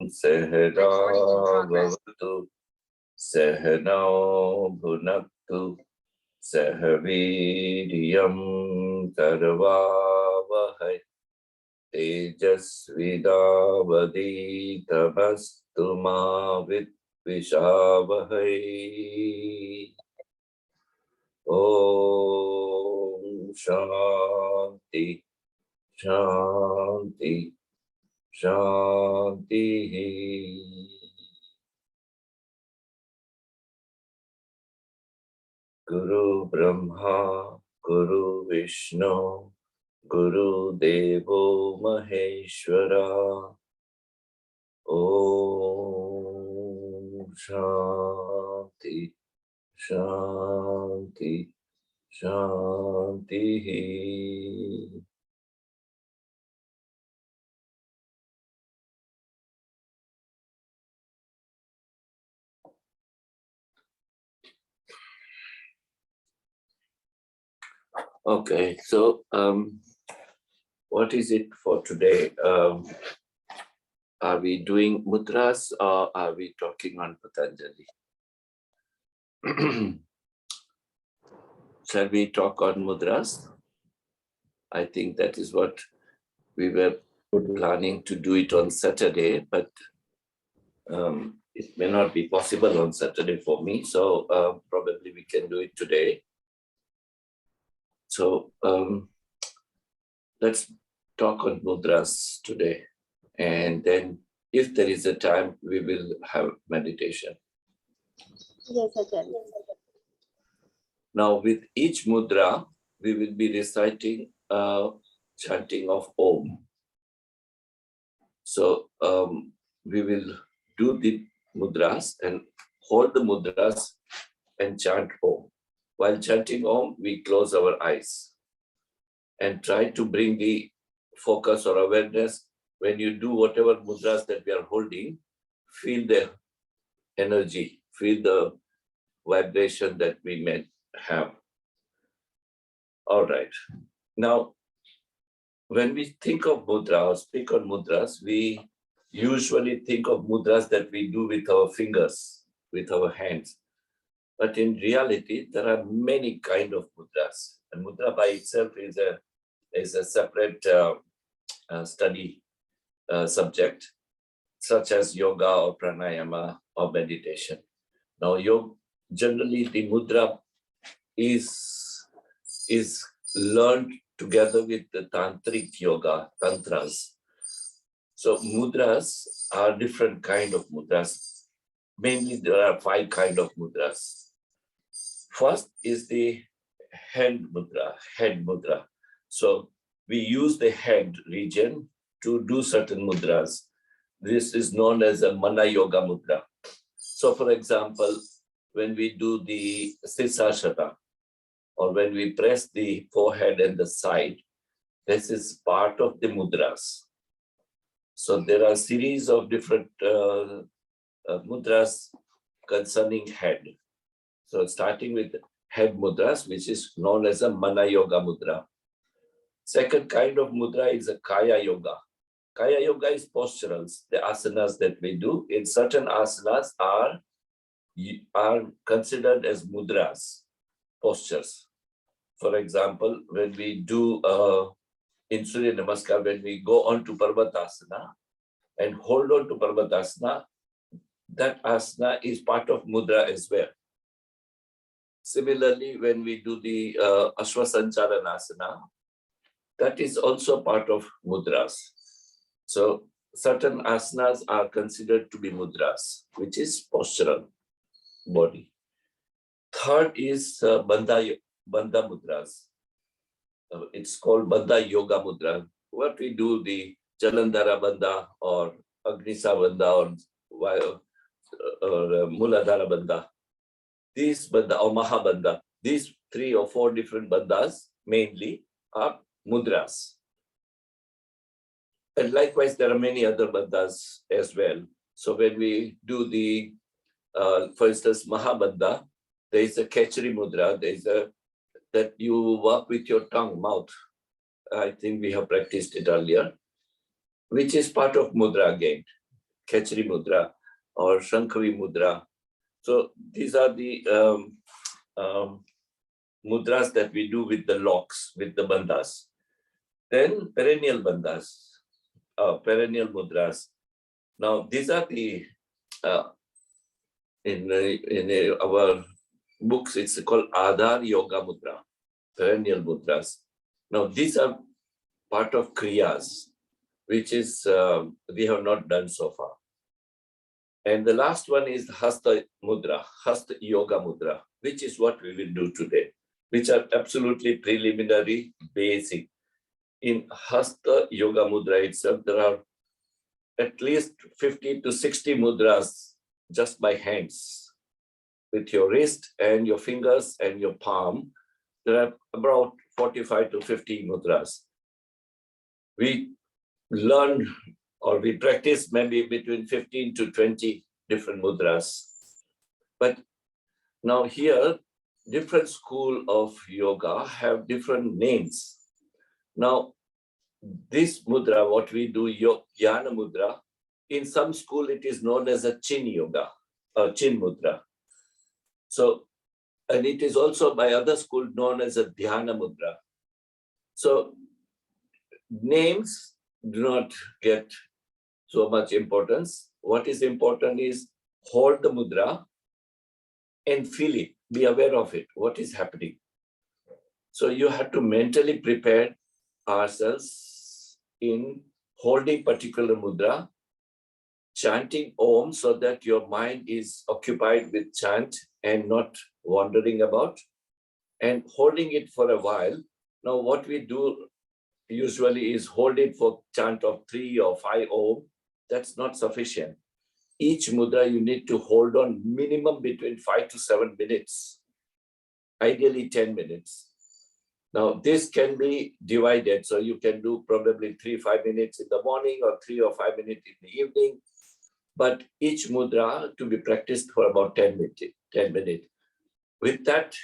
Sehra Bhavatu Sehnao Bhunaktu Sehviriyam Tarvavahai Tejasvidavaditamastu ma Vidvishavahai. Om Shanti Shanti Shanti. Guru Brahma, Guru Vishnu, Guru Devo Maheshwara. Om Shanti Shanti Shanti. Okay, so what is it for today? Are we doing mudras or are we talking on Patanjali? Shall we talk on mudras? I think that is what we were planning to do it on Saturday, but it may not be possible on Saturday for me, so probably we can do it today. So let's talk on mudras today, and then if there is a time, we will have meditation. Yes, Acharya. Now, with each mudra, we will be reciting chanting of Om. So we will do the mudras and hold the mudras and chant Om. While chanting Om, we close our eyes and try to bring the focus or awareness. When you do whatever mudras that we are holding, feel the energy, feel the vibration that we may have. All right. Now, when we think of mudra or speak on mudras, we usually think of mudras that we do with our fingers, with our hands. But in reality, there are many kinds of mudras. And mudra by itself is a separate study subject, such as yoga or pranayama or meditation. Now, generally the mudra is learned together with the tantric yoga, tantras. So mudras are different kind of mudras. Mainly there are 5 kind of mudras. First is the head mudra. So we use the head region to do certain mudras. This is known as a mana yoga mudra. So for example, when we do the sirsashana, or when we press the forehead and the side, this is part of the mudras. So there are a series of different mudras concerning head. So starting with head mudras, which is known as a mana yoga mudra. Second kind of mudra is a kaya yoga. Kaya yoga is posturals, the asanas that we do. In certain asanas are considered as mudras, postures. For example, when we do in Surya Namaskar, when we go on to Parvatasana and hold on to Parvatasana, that asana is part of mudra as well. Similarly, when we do the Ashwasancharanasana, that is also part of mudras. So certain asanas are considered to be mudras, which is postural body. Third is bandha mudras. It's called bandha yoga mudra. What we do, the Jalandhara bandha or Agnisa bandha or Muladhara bandha. These bandha or Mahabandha, these 3 or 4 different bandhas mainly are mudras. And likewise, there are many other bandhas as well. So when we do the, for instance, Mahabandha, there is a Kechari mudra, there is that you work with your tongue, mouth. I think we have practiced it earlier, which is part of mudra again. Khechri Mudra or Shankhavi Mudra. So these are the mudras that we do with the locks, with the bandhas. Then perennial bandhas, perennial mudras. Now these are the in our books, it's called Adhar Yoga Mudra, perennial mudras. Now these are part of Kriyas, which is we have not done so far. And the last one is Hasta Mudra, Hasta Yoga Mudra, which is what we will do today, which are absolutely preliminary, basic. In Hasta Yoga Mudra itself, there are at least 50 to 60 mudras just by hands. With your wrist and your fingers and your palm, there are about 45 to 50 mudras. We learn or we practice maybe between 15 to 20 different mudras. But now here, different school of yoga have different names. Now, this mudra, what we do, Jnana Mudra, in some school it is known as a Chin Yoga, or Chin Mudra. So, and it is also by other school known as a Dhyana Mudra. So, names do not get so much importance. What is important is hold the mudra and feel it, be aware of it, what is happening. So you have to mentally prepare ourselves in holding particular mudra, chanting Om so that your mind is occupied with chant and not wandering about, and holding it for a while. Now what we do usually is hold it for chant of 3 or 5 Om. That's not sufficient. Each mudra you need to hold on minimum between 5 to 7 minutes, ideally 10 minutes. Now this can be divided, so you can do probably 3-5 minutes in the morning or 3 or 5 minutes in the evening, but each mudra to be practiced for about 10 minutes. With that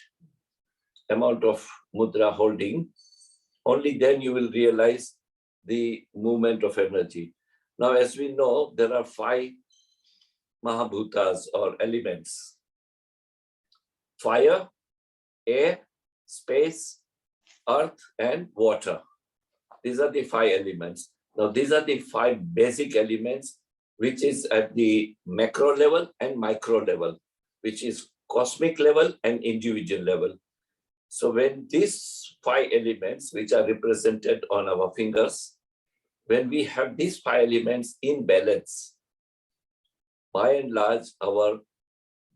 amount of mudra holding, only then you will realize the movement of energy. Now, as we know, there are 5 Mahabhutas or elements: fire, air, space, earth, and water. These are the 5 elements. Now, these are the 5 basic elements, which is at the macro level and micro level, which is cosmic level and individual level. So when these 5 elements, which are represented on our fingers, when we have these 5 elements in balance, by and large, our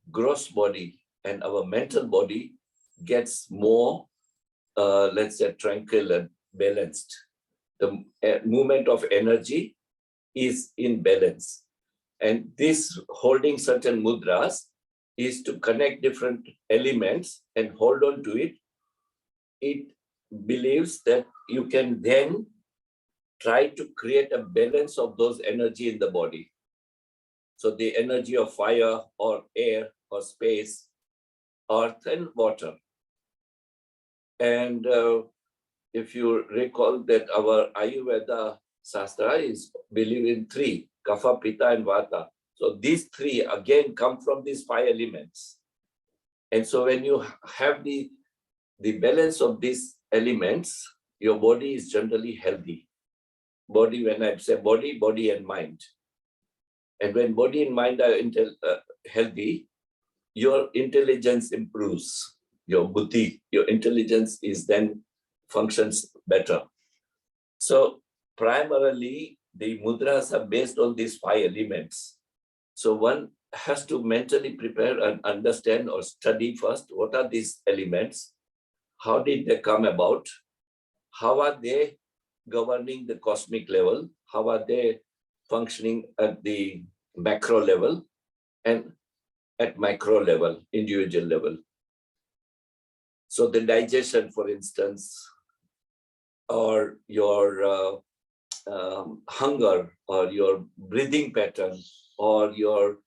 gross body and our mental body gets more, let's say, tranquil and balanced. The movement of energy is in balance. And this holding certain mudras is to connect different elements and hold on to it. It believes that you can then try to create a balance of those energy in the body. So the energy of fire or air or space, earth and water. And if you recall that our Ayurveda Shastra is believe in 3, Kapha, Pitta and Vata. So these 3 again come from these 5 elements. And so when you have the balance of these elements, your body is generally healthy. Body, when I say body, body and mind. And when body and mind are healthy, your intelligence improves, your buddhi, your intelligence is then functions better. So primarily, the mudras are based on these 5 elements. So one has to mentally prepare and understand or study first, what are these elements? How did they come about? How are they governing the cosmic level? How are they functioning at the macro level and at micro level, individual level? So the digestion, for instance, or your hunger, or your breathing pattern, or your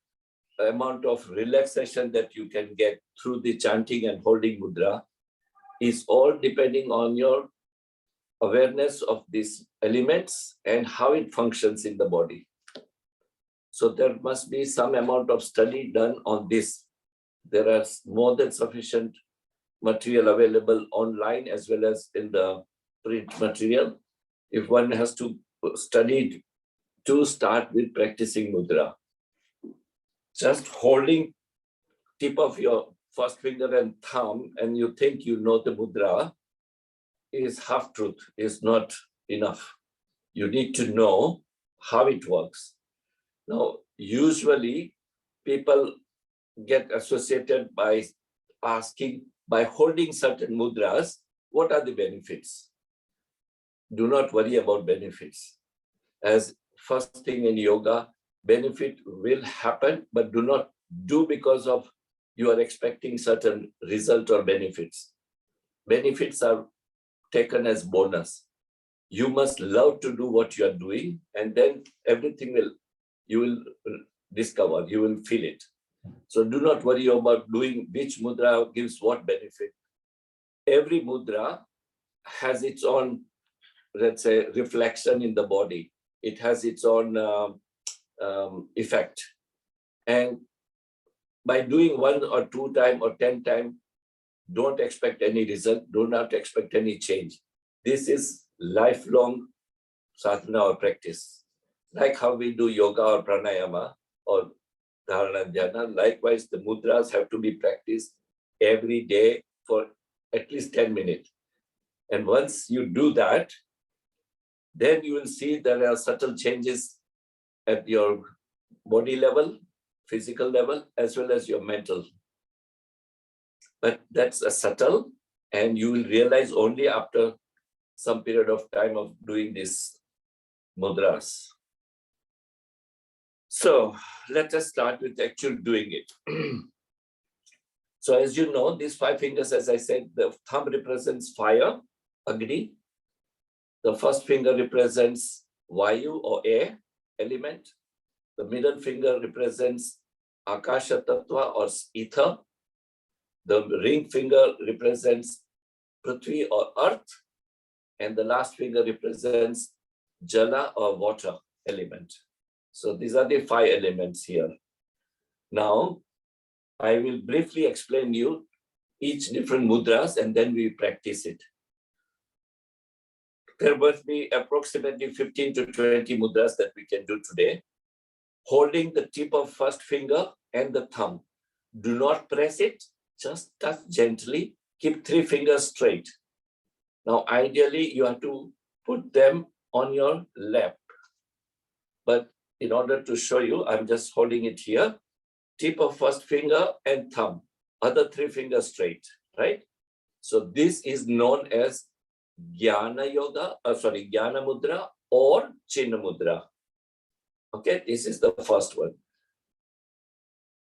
amount of relaxation that you can get through the chanting and holding mudra is all depending on your awareness of these elements and how it functions in the body. So there must be some amount of study done on this. There are more than sufficient material available online as well as in the print material. If one has to study to start with practicing mudra, just holding tip of your first finger and thumb and you think you know the mudra is half truth, is not enough. You need to know how it works. Now, usually people get associated by asking, by holding certain mudras, what are the benefits? Do not worry about benefits. As first thing in yoga, benefit will happen, but do not do because of you are expecting certain result or benefits. Benefits are taken as bonus. You must love to do what you are doing, and then everything you will discover, you will feel it. So do not worry about doing which mudra gives what benefit. Every mudra has its own, let's say, reflection in the body. It has its own effect. And by doing 1 or 2 times or 10 times, don't expect any result, do not expect any change. This is lifelong sadhana or practice. Like how we do yoga or pranayama or dharana dhyana, likewise the mudras have to be practiced every day for at least 10 minutes. And once you do that, then you will see there are subtle changes at your body level, physical level, as well as your mental. But that's a subtle, and you will realize only after some period of time of doing this mudras. So let us start with actually doing it. So as you know, these 5 fingers, as I said, the thumb represents fire, Agni. The first finger represents Vayu or air element. The middle finger represents Akasha Tattva or ether. The ring finger represents Prithvi or earth. And the last finger represents Jala or water element. So these are the 5 elements here. Now, I will briefly explain you each different mudras and then we practice it. There must be approximately 15 to 20 mudras that we can do today. Holding the tip of first finger and the thumb. Do not press it, just touch gently. Keep 3 fingers straight. Now, ideally, you have to put them on your lap. But in order to show you, I'm just holding it here. Tip of first finger and thumb. Other 3 fingers straight, right? So this is known as Jnana Mudra or Chinna Mudra. Okay, this is the first one.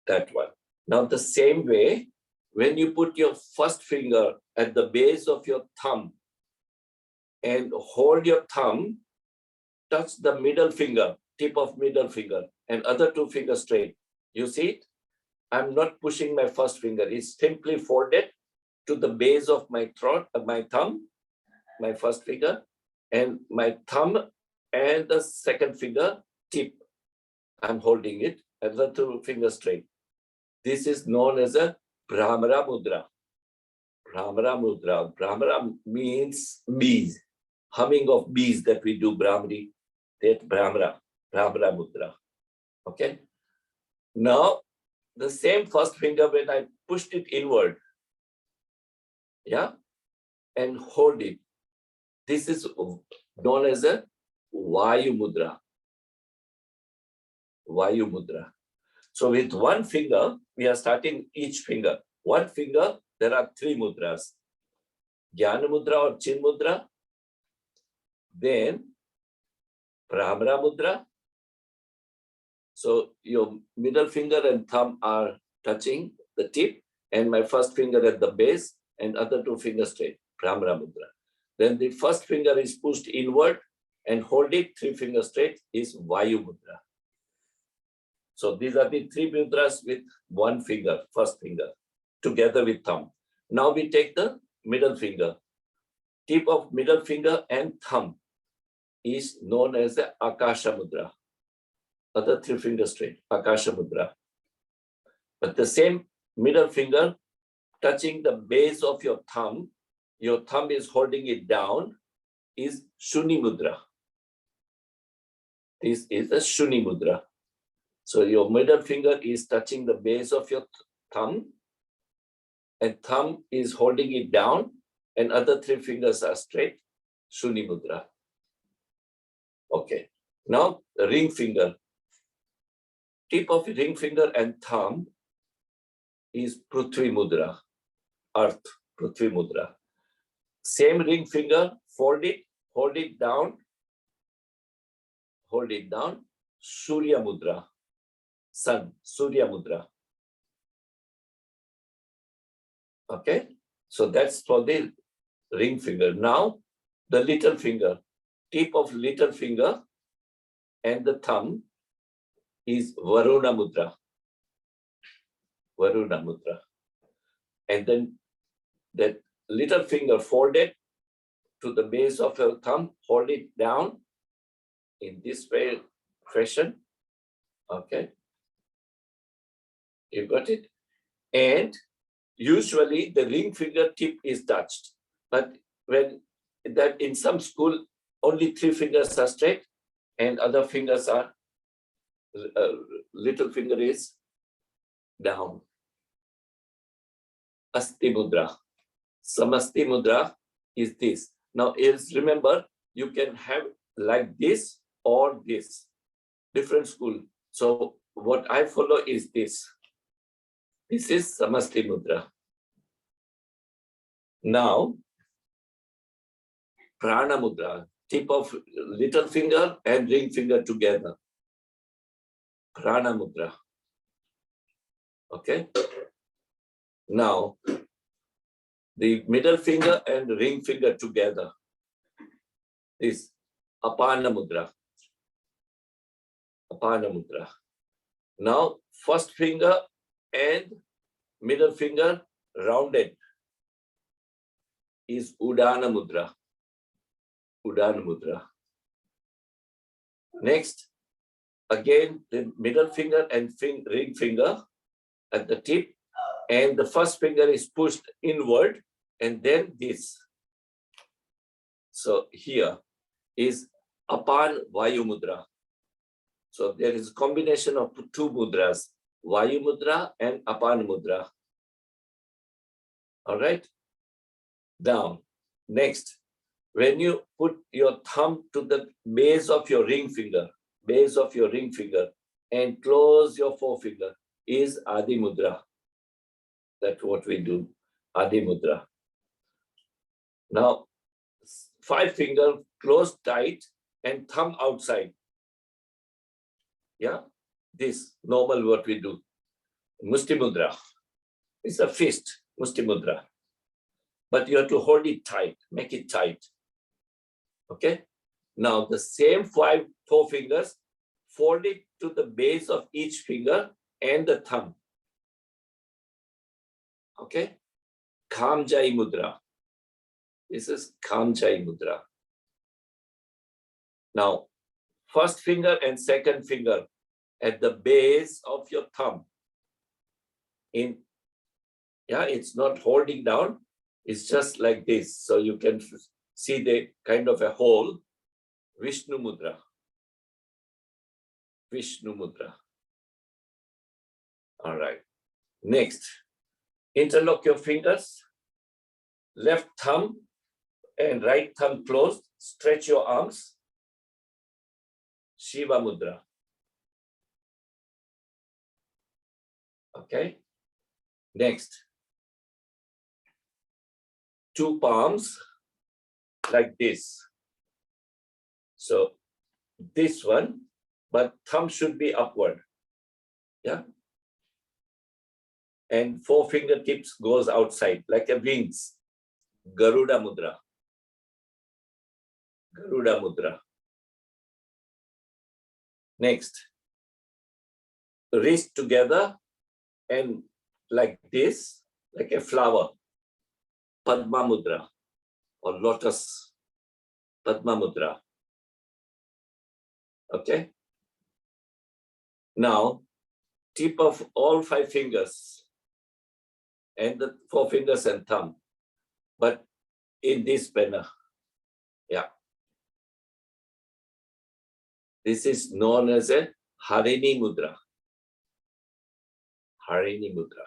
That one. Now the same way, when you put your first finger at the base of your thumb and hold your thumb, touch the middle finger, tip of middle finger, and other 2 fingers straight. You see it? I'm not pushing my first finger. It's simply folded to the base of my throat, my thumb, my first finger, and my thumb and the second finger tip. I'm holding it, and the 2 fingers straight. This is known as a Brahmara Mudra. Brahmara Mudra. Brahmara means bees, humming of bees that we do Brahmari. That Brahmara Mudra. Okay. Now, the same first finger, when I pushed it inward, yeah, and hold it. This is known as a Vayu Mudra. Vayu Mudra. So with 1 finger, we are starting each finger. 1 finger, there are 3 mudras. Jnana Mudra or Chin Mudra. Then Brahmara Mudra. So your middle finger and thumb are touching the tip, and my first finger at the base, and other 2 fingers straight, Brahmara Mudra. Then the first finger is pushed inward and hold it 3 fingers straight is Vayu Mudra. So these are the 3 mudras with 1 finger, first finger, together with thumb. Now we take the middle finger. Tip of middle finger and thumb is known as the Akasha Mudra. other three fingers straight, Akasha Mudra. But the same middle finger touching the base of your thumb is holding it down, is Shuni Mudra. This is a Shuni Mudra. So your middle finger is touching the base of your thumb, and thumb is holding it down, and other three fingers are straight, Shuni Mudra. Okay. Now the ring finger. Tip of ring finger and thumb is Prithvi Mudra, Earth, Prithvi Mudra. Same ring finger, hold it down, Surya Mudra, Sun, Surya Mudra. Okay, so that's for the ring finger. Now, the little finger, tip of little finger and the thumb is Varuna Mudra. Varuna Mudra. And then that little finger folded to the base of your thumb, hold it down in this way, fashion. Okay. You got it? And usually the ring finger tip is touched. But when that in some school, only three fingers are straight and other fingers are, little finger is down. Asti Mudra. Samasti Mudra is this. Now, remember, you can have like this or this, different school. So what I follow is this. This is Samasti Mudra. Now, Prana Mudra, tip of little finger and ring finger together. Prana Mudra. Okay. Now, the middle finger and ring finger together is Apana Mudra. Apana Mudra. Now, first finger and middle finger rounded is Udana Mudra. Udana Mudra. Next, again, the middle finger and ring finger at the tip, and the first finger is pushed inward, and then this. So here is Apan Vayu Mudra. So there is a combination of two mudras, Vayu Mudra and Apan Mudra. All right. Down. Next, when you put your thumb to the base of your ring finger, and close your forefinger is Adi Mudra. That's what we do, Adi Mudra. Now, 5 finger closed tight and thumb outside. Yeah, this normal what we do. Musti Mudra. It's a fist, Musti Mudra. But you have to hold it tight, make it tight. Okay. Now the same 4 fingers, fold it to the base of each finger and the thumb. Okay. Khamjai Mudra. This is Khamjai Mudra. Now, first finger and second finger at the base of your thumb. It's not holding down. It's just like this. So you can see the kind of a hole. Vishnu Mudra. Vishnu Mudra. All right. Next, interlock your fingers. Left thumb and right thumb closed. Stretch your arms. Shiva Mudra. Okay. Next. 2 palms like this. So this one, but thumb should be upward. Yeah. And 4 fingertips goes outside like a wings. Garuda Mudra. Garuda Mudra. Next, wrist together and like this, like a flower. Padma Mudra or lotus. Padma Mudra. Okay. Now, tip of all 5 fingers and the 4 fingers and thumb, but in this manner. Yeah. This is known as a Harini Mudra. Harini Mudra.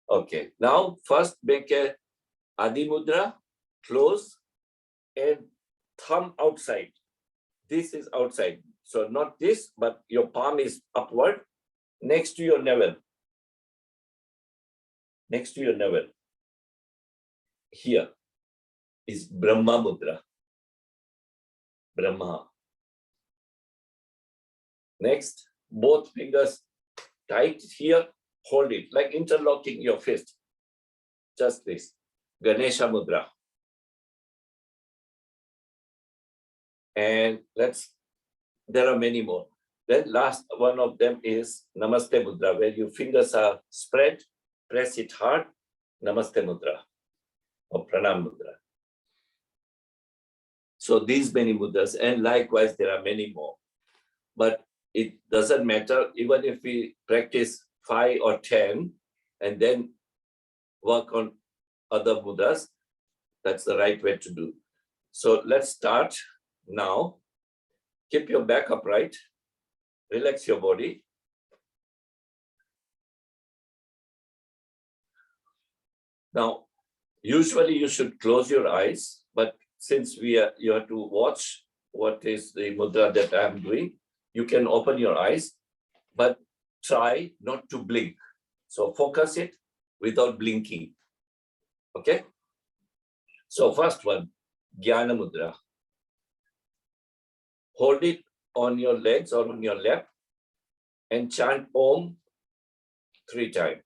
Okay. Now, first make a Adi Mudra, close, and thumb outside. This is outside. So not this, but your palm is upward, next to your navel. Next to your navel. Here is Brahma Mudra. Brahma. Next, both fingers tight here, hold it, like interlocking your fist. Just this. Ganesha Mudra. And there are many more. Then last one of them is Namaste Mudra, where your fingers are spread, press it hard, Namaste Mudra or Pranam Mudra. So these many mudras, and likewise there are many more. But it doesn't matter, even if we practice 5 or 10 and then work on other mudras, that's the right way to do. So let's start now. Keep your back upright, relax your body. Now, usually you should close your eyes, but since you have to watch what is the mudra that I'm doing, you can open your eyes, but try not to blink. So focus it without blinking. Okay? So first one, Jnana Mudra. Hold it on your legs or on your lap and chant Om 3 times.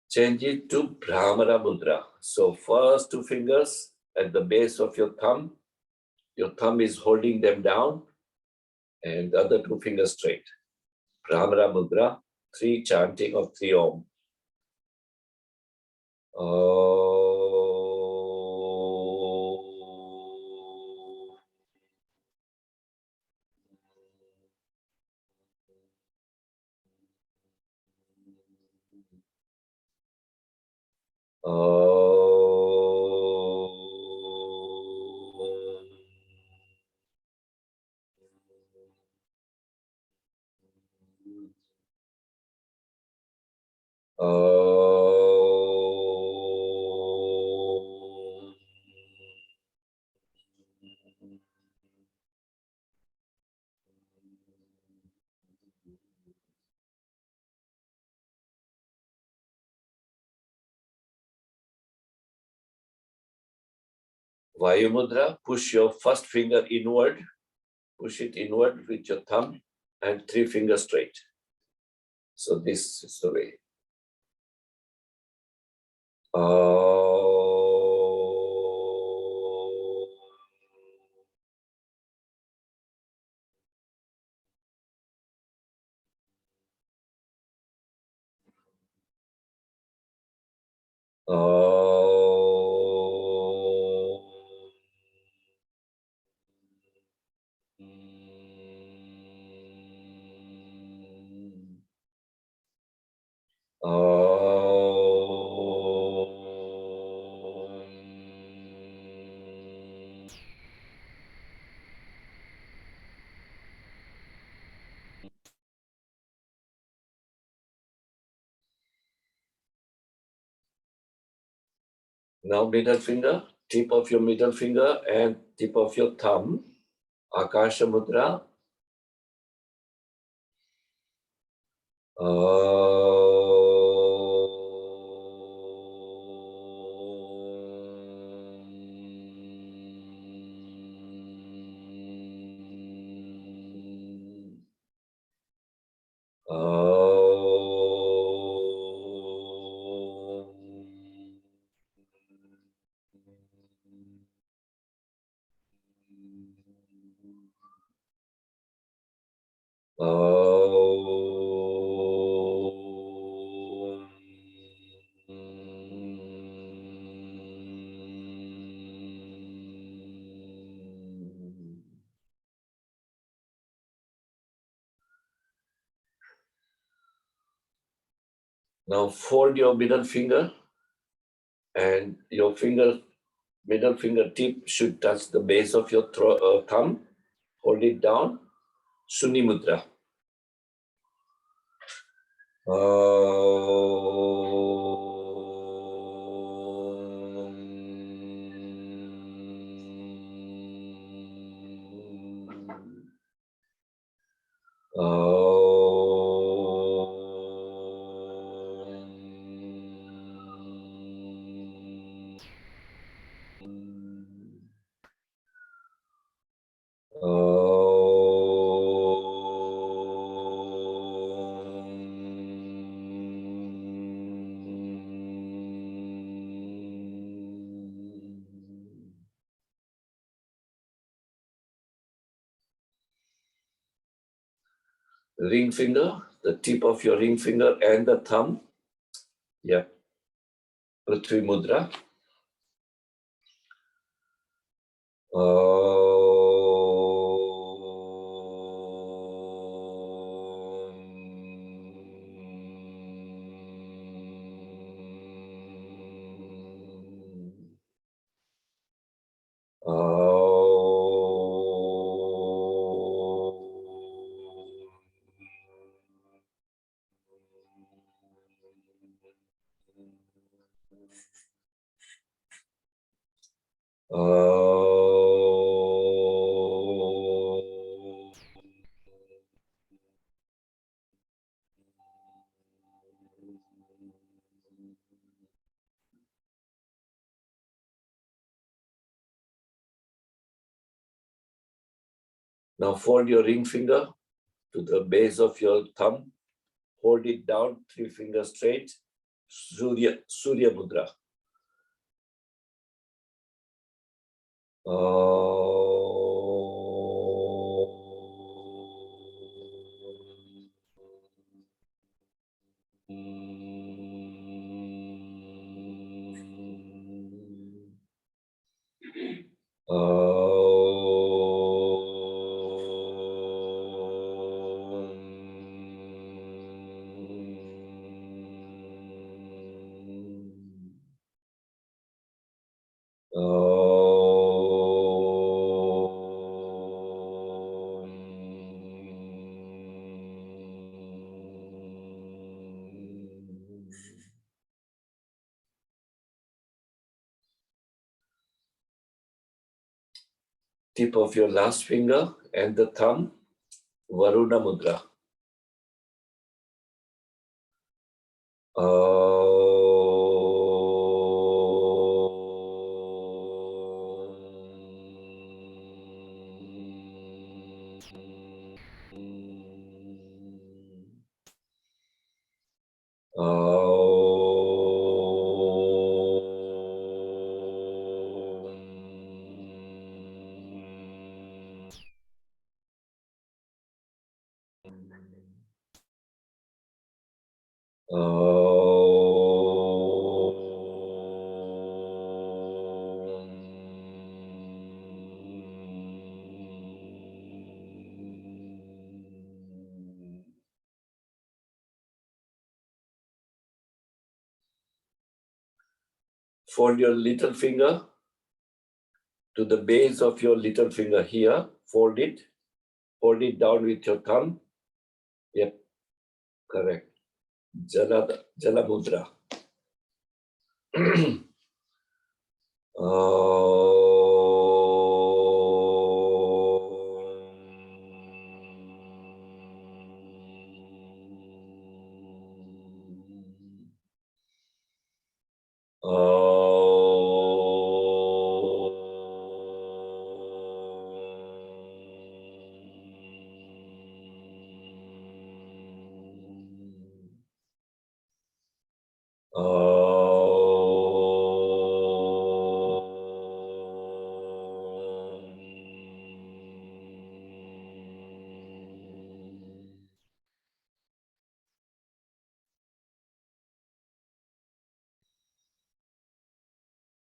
Change it to Brahmara Mudra. So first 2 fingers at the base of your thumb is holding them down, and the other 2 fingers straight. Brahmara Mudra, 3 chanting of 3 Om. Vayu Mudra, push your first finger inward, push it inward with your thumb and 3 fingers straight. So this is the way. Now middle finger, tip of your middle finger and tip of your thumb, Akasha Mudra. Now fold your middle finger, and your middle finger tip should touch the base of your thumb. Hold it down. Sunni Mudra. Ring finger, the tip of your ring finger and the thumb. Yeah. Prithvi Mudra. Now fold your ring finger to the base of your thumb. Hold it down, 3 fingers straight. Surya Mudra. Tip of your last finger and the thumb, Varuna Mudra. Fold your little finger to the base of your little finger here. Fold it. Hold it down with your thumb. Yep, correct. Jala Mudra.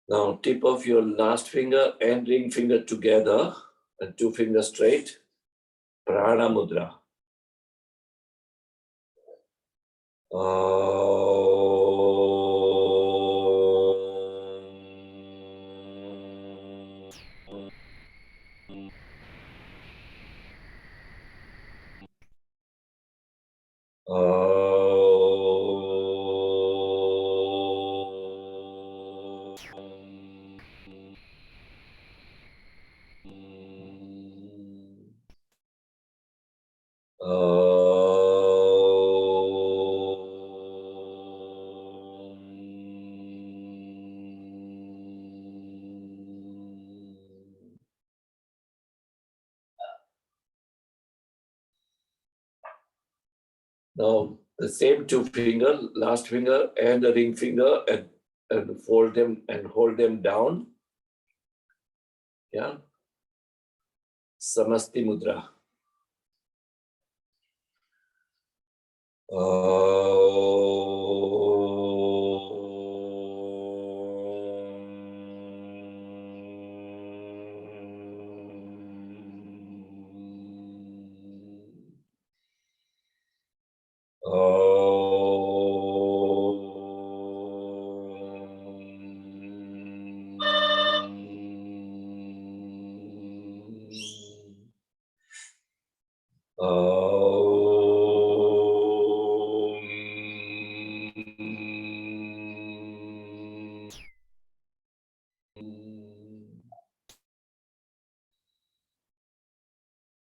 Now tip of your last finger and ring finger together and two fingers straight. Prana Mudra. Now the same two finger, last finger and the ring finger, and fold them and hold them down. Yeah. Samasti Mudra.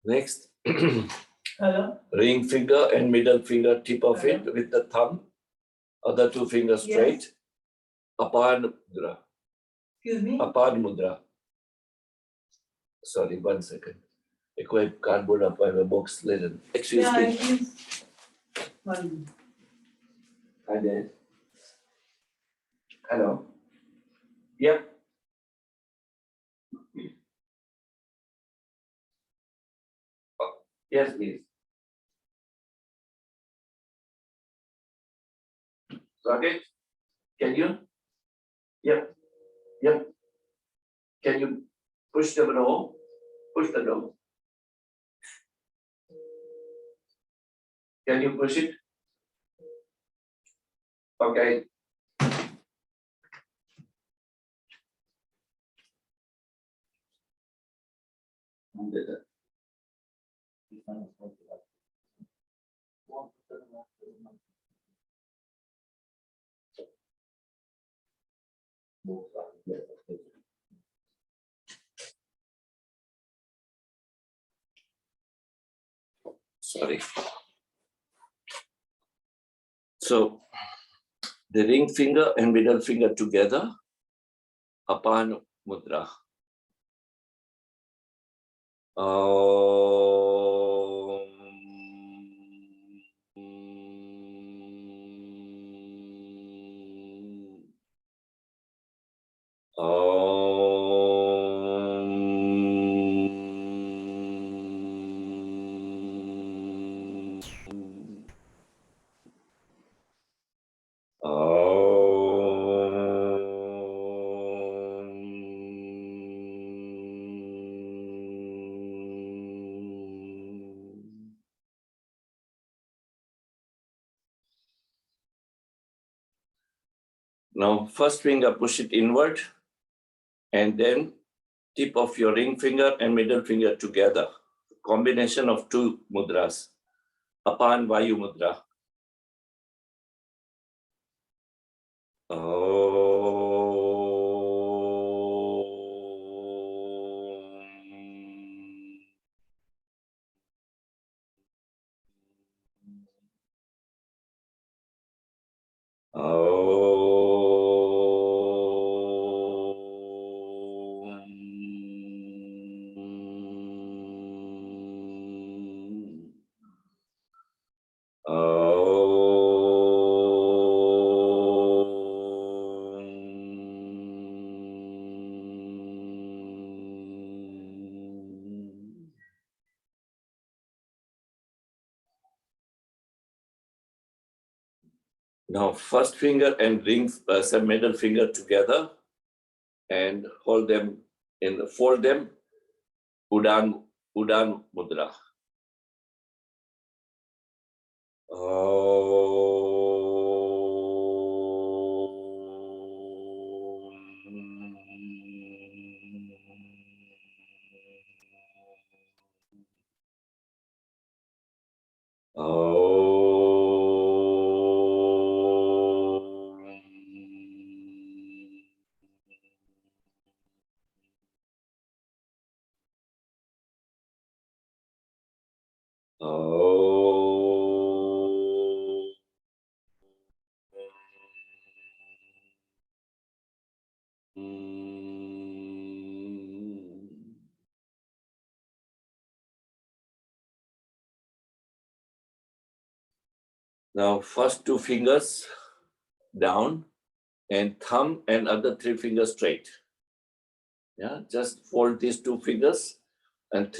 Next, ring finger and middle finger tip of it with the thumb, other two fingers straight. Yes. Apan Mudra. Excuse me? Apan Mudra. Sorry, 1 second. I cardboard up, I have a box laden. Excuse me. It is. Hi there. Hello. Yep. Yes, please. Rocket, can you? Yep. Yep. Can you push the door? Push the door. Can you push it? Okay. Sorry. So the ring finger and middle finger together, Apan Mudra. Now, first finger, push it inward, and then tip of your ring finger and middle finger together. Combination of two mudras. Apan Vayu Mudra. Now, first finger and ring, middle finger together, and hold them fold them, Udan Mudra. Now, first two fingers down and thumb and other three fingers straight. Yeah, just fold these two fingers and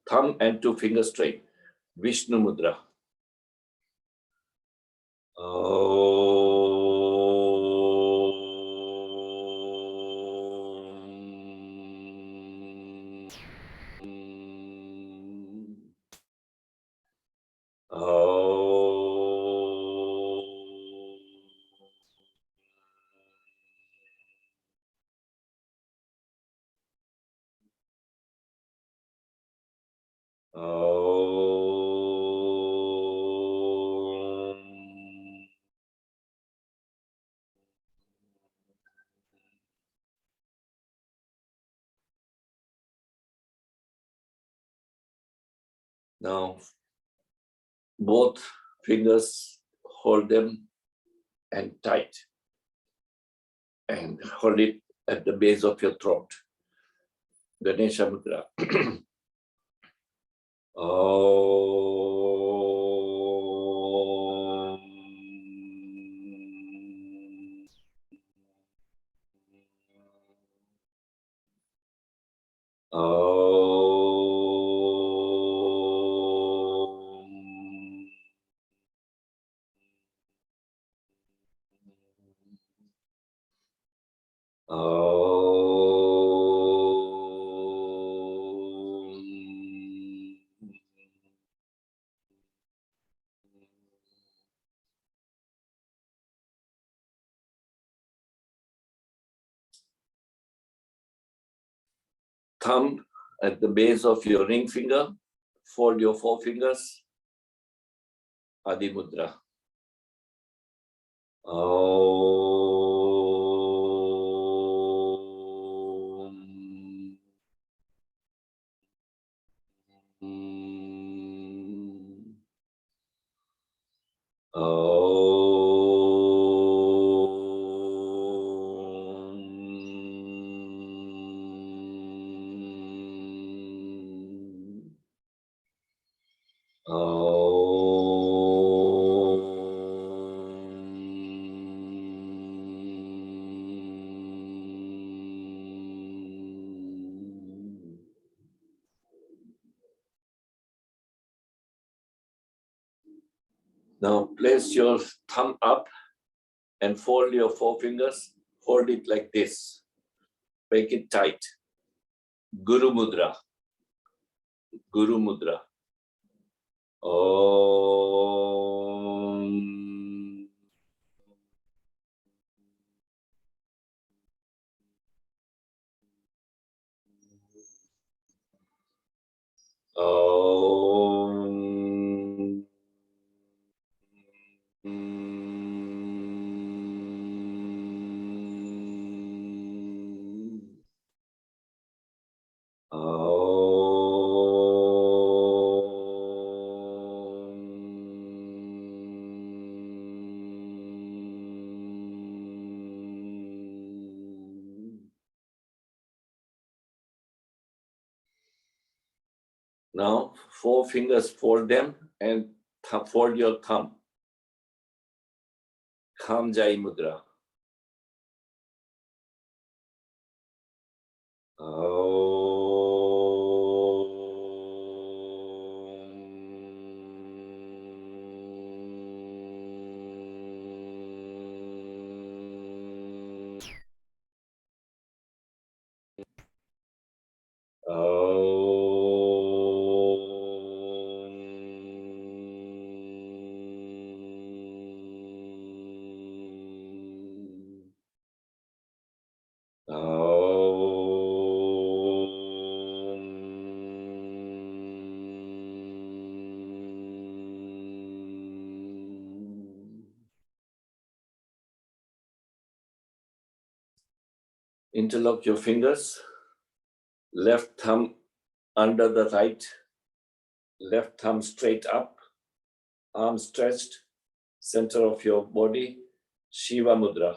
thumb and two fingers straight. Vishnu Mudra. Now, both fingers hold them and tight and hold it at the base of your throat. Ganesha Mudra. Thumb at the base of your ring finger, fold your four fingers, Adi Mudra. Now place your thumb up and fold your four fingers. Hold it like this. Make it tight. Guru Mudra. Guru Mudra. Om. Om. Now, four fingers, fold them and fold your thumb. Kham Jai Mudra. Interlock your fingers, left thumb under the right, left thumb straight up, arm stretched, center of your body, Shiva Mudra.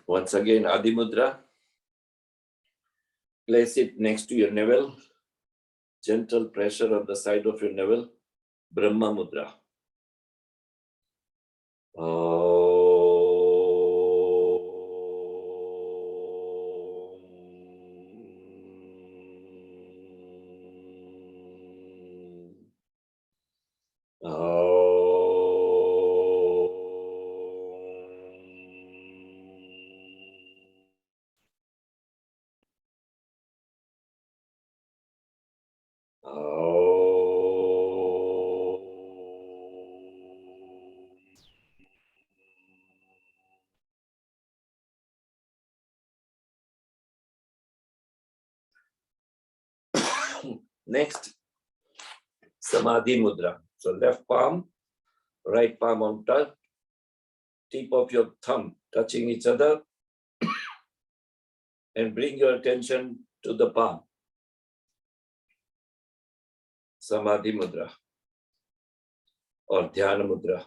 Once again, Adi Mudra. Place it next to your navel. Gentle pressure on the side of your navel. Brahma Mudra. Next, Samadhi Mudra. So left palm, right palm on top, tip of your thumb touching each other, and bring your attention to the palm. Samadhi Mudra or Dhyana Mudra.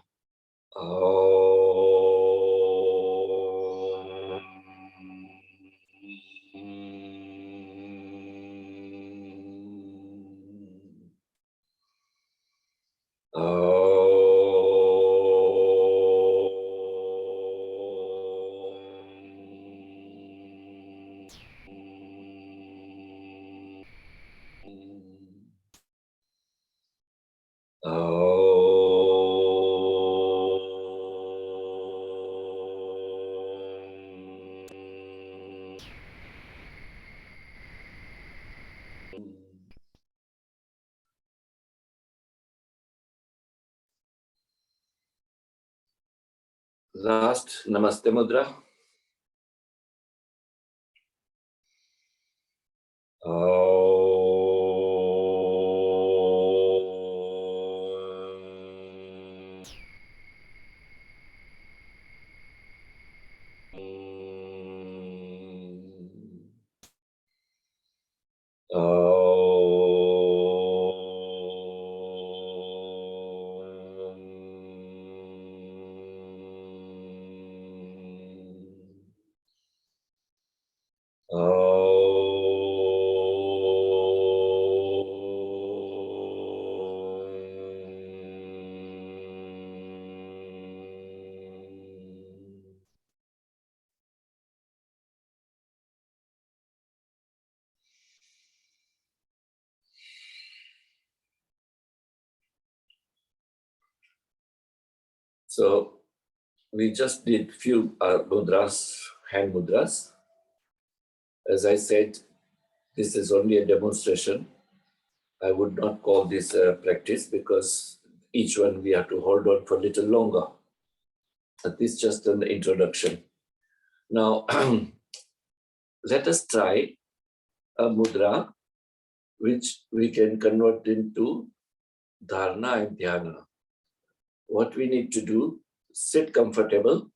Last, Namaste Mudra. So we just did few mudras, hand mudras. As I said, this is only a demonstration. I would not call this a practice because each one we have to hold on for a little longer. But this is just an introduction. Now, let us try a mudra which we can convert into dharana and dhyana. What we need to do, sit comfortable,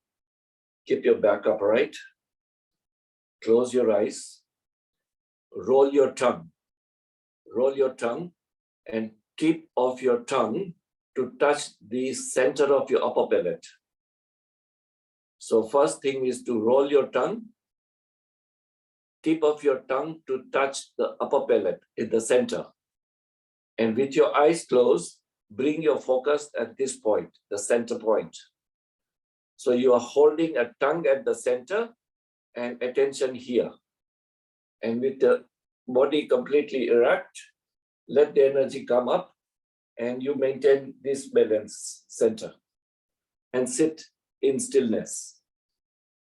keep your back upright, close your eyes, roll your tongue roll your tongue and tip of your tongue to touch the center of your upper palate. So first thing is to roll your tongue, tip of your tongue to touch the upper palate in the center. And with your eyes closed, bring your focus at this point, the center point. So you are holding a tongue at the center and attention here. And with the body completely erect, let the energy come up and you maintain this balance center and sit in stillness.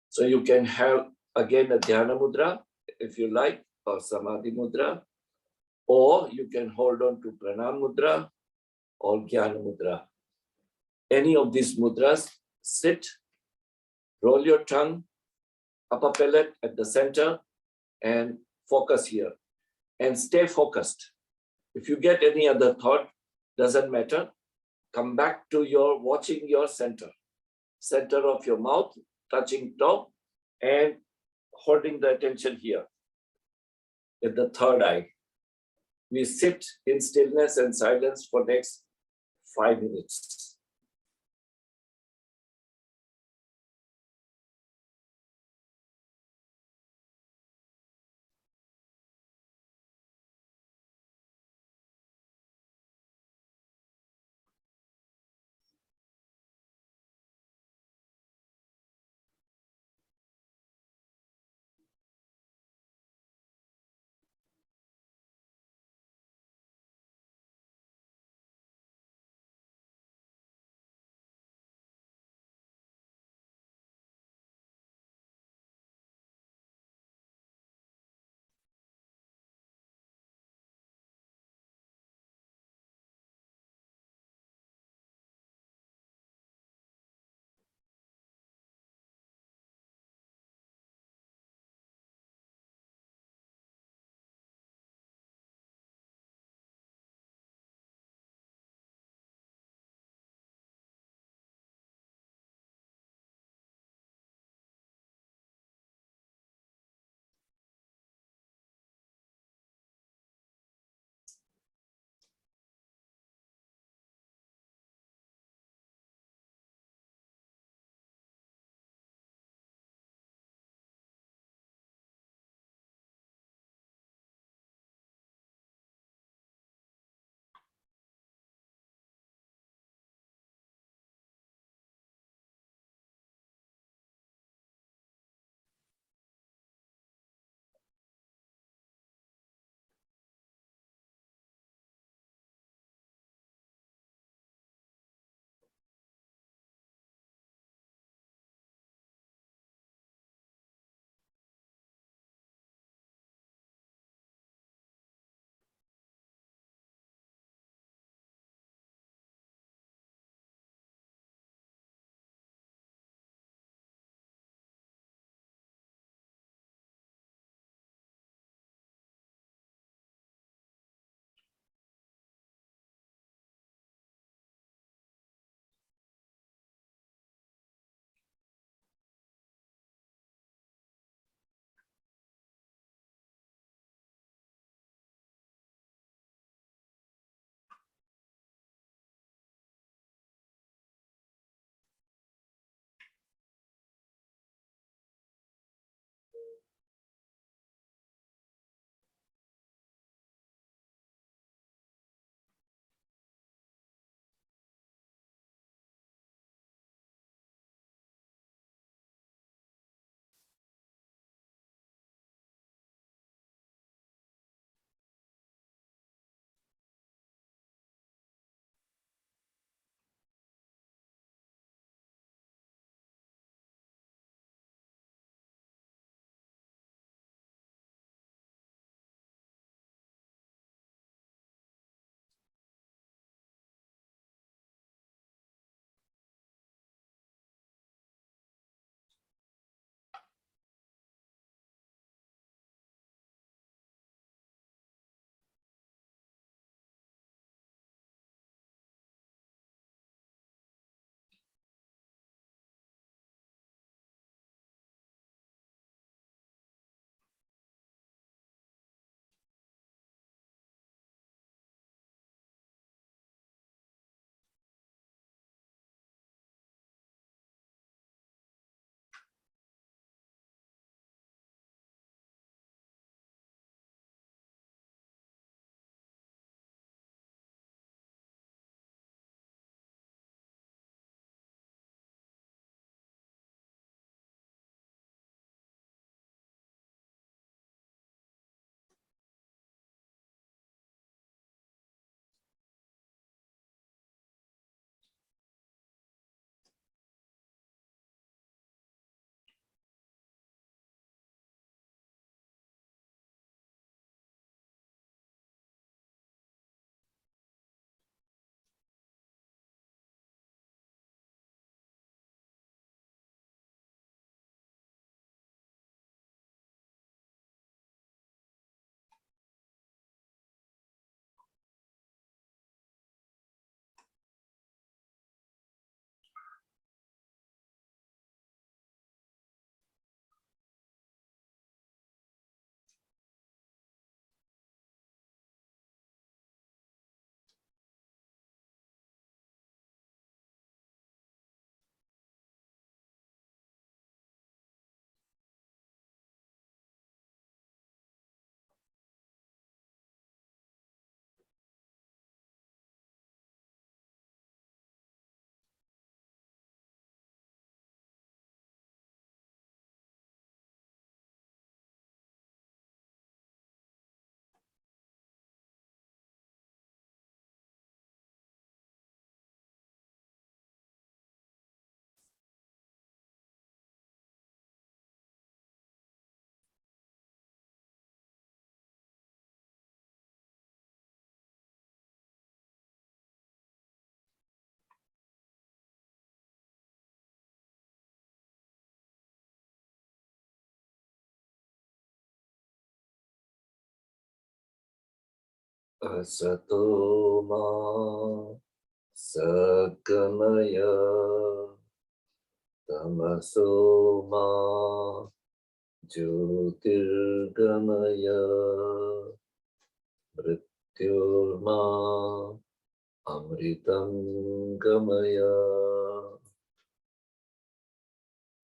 So you can have again a dhyana mudra if you like, or samadhi mudra, or you can hold on to pranam mudra or jnana mudra. Any of these mudras, sit, roll your tongue, upper palate at the center, and focus here. And stay focused. If you get any other thought, doesn't matter. Come back to your watching your center. Center of your mouth, touching top, and holding the attention here at the third eye. We sit in stillness and silence for next 5 minutes. Asatoma Sagamaya Tamasoma Jyotirgamaya Mrityurma Amritam Gamaya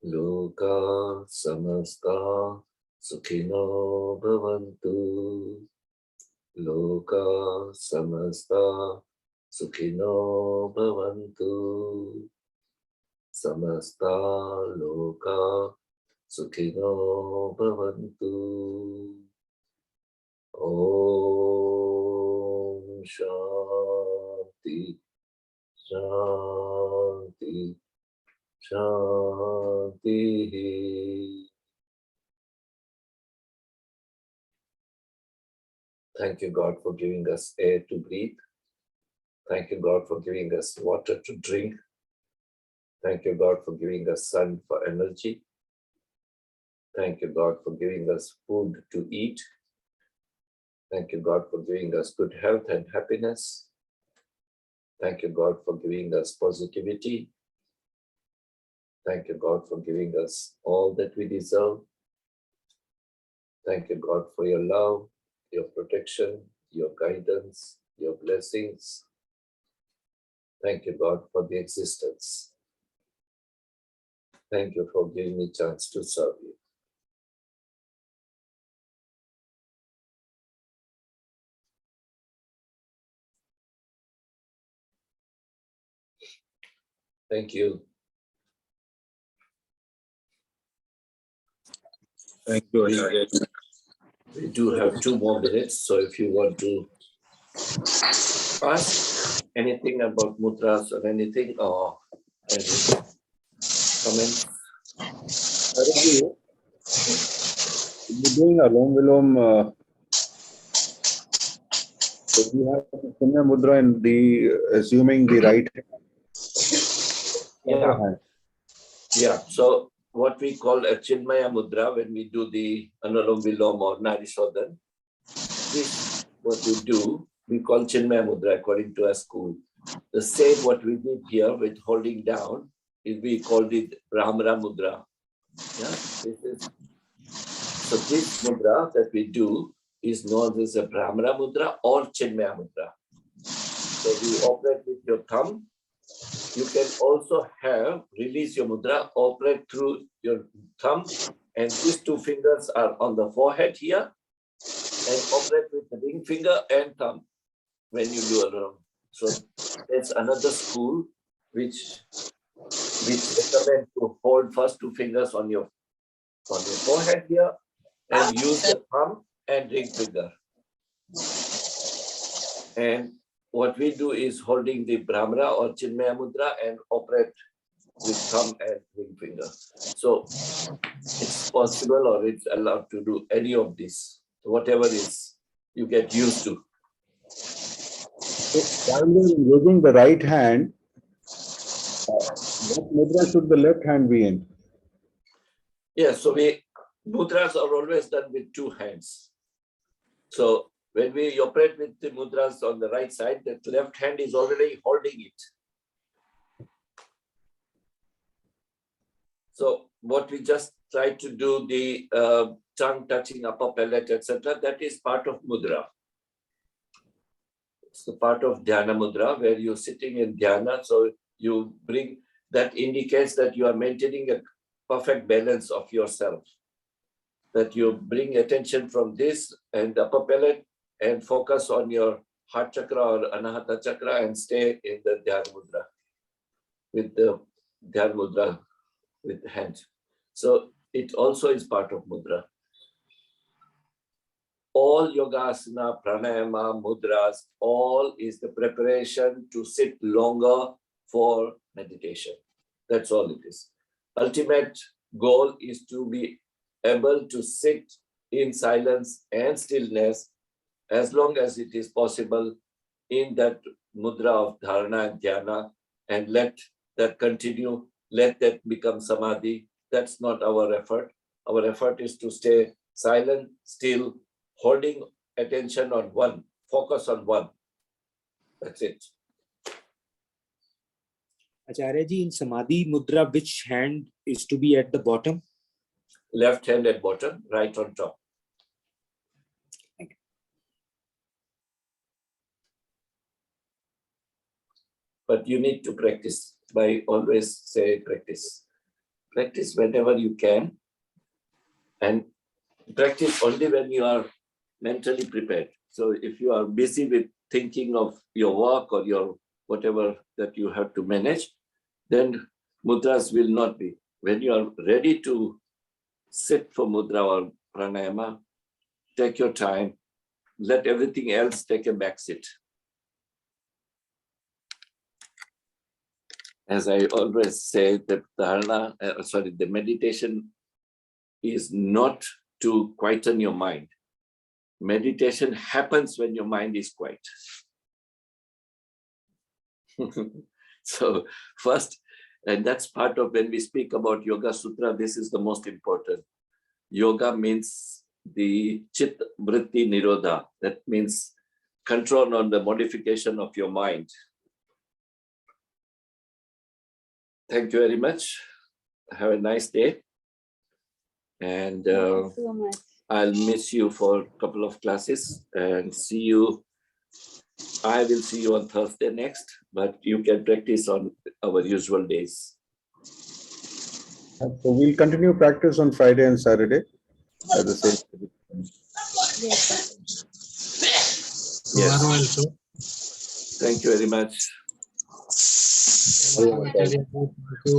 Loka Samasta Sukhino Bhavantu Loka Samasta Sukhino Bhavantu Samasta Loka Sukhino Bhavantu Om Shanti Shanti Shanti. Thank you, God, for giving us air to breathe. Thank you, God, for giving us water to drink. Thank you, God, for giving us sun for energy. Thank you, God, for giving us food to eat. Thank you, God, for giving us good health and happiness. Thank you, God, for giving us positivity. Thank you, God, for giving us all that we deserve. Thank you, God, for your love, your protection, your guidance, your blessings. Thank you, God, for the existence. Thank you for giving me a chance to serve you. Thank you. Thank you, Acharya. We do have 2 more minutes, so if you want to ask anything about mudras or anything, or any comments. You're doing Alom Vilom. So we have Punya Mudra and assuming the right hand. Yeah. So what we call a Chinmaya Mudra when we do the Analom Vilom or Nadi Shodhan, this what we do, we call Chinmaya Mudra according to our school. The same what we did here with holding down is we called it Brahmara Mudra. Yeah. So this mudra that we do is known as a Brahmara Mudra or Chinmaya Mudra. So we operate with your thumb. You can also release your mudra, operate through your thumb, and these 2 fingers are on the forehead here, and operate with the ring finger and thumb when you do alone. So there's another school which recommend to hold first 2 fingers on your forehead here and use the thumb and ring finger. And what we do is holding the Brahmara or Chinmaya Mudra and operate with thumb and ring finger. So it's possible or it's allowed to do any of this, whatever is you get used to. So while we're using the right hand, what mudra should the left hand be in? Yeah, so mudras are always done with 2 hands. So when we operate with the mudras on the right side, the left hand is already holding it. So what we just try to do, the tongue touching upper palate, etc., that is part of mudra. It's the part of dhyana mudra where you're sitting in dhyana. So you bring, that indicates that you are maintaining a perfect balance of yourself. That you bring attention from this and upper palate and focus on your heart chakra or anahata chakra and stay in the dhyana mudra with the dhyana mudra with the hand. So it also is part of mudra. All yogasana, pranayama, mudras, all is the preparation to sit longer for meditation. That's all it is. Ultimate goal is to be able to sit in silence and stillness as long as it is possible in that mudra of dharana and dhyana, and let that continue, let that become samadhi. That's not our effort. Our effort is to stay silent, still, holding attention on one focus on one. That's it. Acharya ji, in Samadhi Mudra, which hand is to be at the bottom? Left hand at bottom, right on top. But you need to practice. I always say practice. Practice whenever you can, and practice only when you are mentally prepared. So if you are busy with thinking of your work or your whatever that you have to manage, then mudras will not be. When you are ready to sit for mudra or pranayama, take your time, let everything else take a back seat. As I always say, that the meditation is not to quieten your mind. Meditation happens when your mind is quiet. So first, and that's part of when we speak about Yoga Sutra, this is the most important. Yoga means the Chit Vritti Nirodha. That means control on the modification of your mind. Thank you very much. Have a nice day. And Thank you so much. I'll miss you for a couple of classes and see you. I will see you on Thursday next, but you can practice on our usual days. So we'll continue practice on Friday and Saturday at the same time. Yes. Yes. Thank you very much. Thank you, Acharya. Thank you.